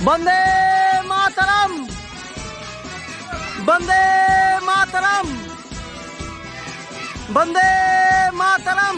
বন্দে মাতরম, বন্দে মাতরম, বন্দে মাতরম।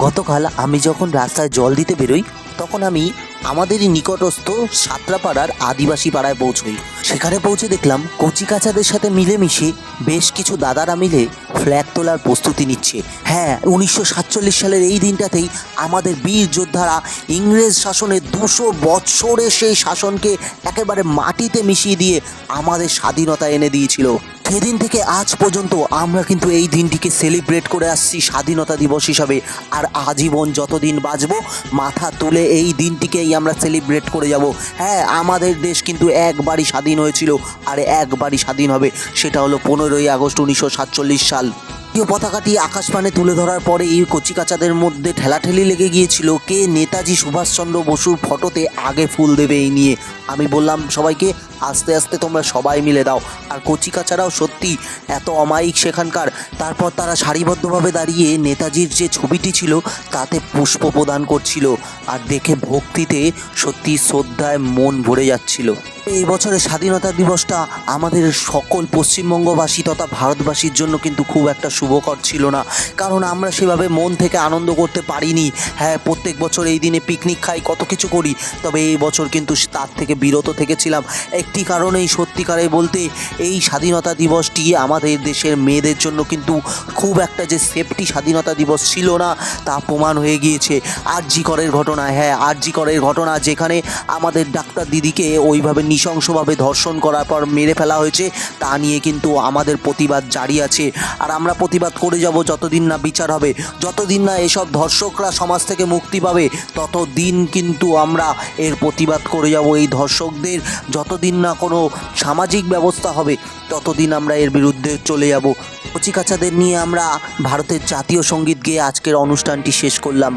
গতকাল আমি যখন রাস্তায় জল দিতে বেরোই তখন আমি আমাদেরই নিকটস্থ সাতরাপাড়ার আদিবাসী পাড়ায় পৌঁছই। সেখানে পৌঁছে দেখলাম কচিকাচাদের সাথে মিলেমিশে বেশ কিছু দাদারা মিলে ফ্ল্যাগ তোলার প্রস্তুতি নিচ্ছে। হ্যাঁ, 1947 সালের এই দিনটাতেই আমাদের বীর যোদ্ধারা ইংরেজ শাসনের 200 বৎসরের সেই শাসনকে একেবারে মাটিতে মিশিয়ে দিয়ে আমাদের স্বাধীনতা এনে দিয়েছিল। সেদিন থেকে আজ পর্যন্ত আমরা কিন্তু এই দিনটিকে সেলিব্রেট করে আসছি স্বাধীনতা দিবস হিসাবে। আর আজীবন যতদিন বাঁচবো মাথা তুলে এই দিনটিকেই আমরা সেলিব্রেট করে যাব। হ্যাঁ, আমাদের দেশ কিন্তু একবারই স্বাধীন হয়েছিল আর একবারই স্বাধীন হবে, সেটা হলো 15ই আগস্ট 1947 সাল। জাতীয় পতাকাটি আকাশপানে তুলে ধরার পরে এই কচিকাচাদের মধ্যে ঠেলাঠেলি লেগে গিয়েছিল কে নেতাজি সুভাষচন্দ্র বসুর ফটোতে আগে ফুল দেবে এই নিয়ে। আমি বললাম সবাইকে আস্তে আস্তে তোমরা সবাই মিলে দাও। আর কচিকাচারাও সত্যি এত অমায়িক সেখানকার। তারপর তারা সারিবদ্ধভাবে দাঁড়িয়ে নেতাজির যে ছবিটি ছিল তাতে পুষ্প প্রদান করছিল আর দেখে ভক্তিতে সত্যি শ্রদ্ধায় মন ভরে যাচ্ছিল। এই বছরের স্বাধীনতা দিবসটা আমাদের সকল পশ্চিমবঙ্গবাসী তথা ভারতবাসীর জন্য কিন্তু খুব একটা শুভকর ছিল না, কারণ আমরা সেভাবে মন থেকে আনন্দ করতে পারিনি। হ্যাঁ, প্রত্যেক বছর এই দিনে পিকনিক খাই, কত কিছু করি, তবে এই বছর কিন্তু তার থেকে বিরত থেকেছিলাম একটি কারণেই। সত্যিকারে বলতে এই স্বাধীনতা দিবসটি আমাদের দেশের মেয়েদের জন্য কিন্তু খুব একটা যে সেফটি স্বাধীনতা দিবস ছিল না তা প্রমাণ হয়ে গিয়েছে আর.জি. করের ঘটনা। হ্যাঁ, আর.জি. করের ঘটনা, যেখানে আমাদের ডাক্তার দিদিকে ওইভাবে নৃশংসভাবে ধর্ষণ করার পর মেরে ফেলা হয়েছে, তা নিয়ে কিন্তু আমাদের প্রতিবাদ জারি আছে। আর আমরা প্রতিবাদ করে যাব যতদিন না বিচার হবে, যতদিন না এসব ধর্ষকরা সমাজ থেকে মুক্তি পাবে, ততদিন কিন্তু আমরা এর প্রতিবাদ করে যাব। এই ধর্ষকদের যতদিন না কোনো সামাজিক ব্যবস্থা হবে ততদিন আমরা এর বিরুদ্ধে চলে যাব। কচিকাচাদের নিয়ে আমরা ভারতের জাতীয় সঙ্গীত গেয়ে আজকের অনুষ্ঠানটি শেষ করলাম।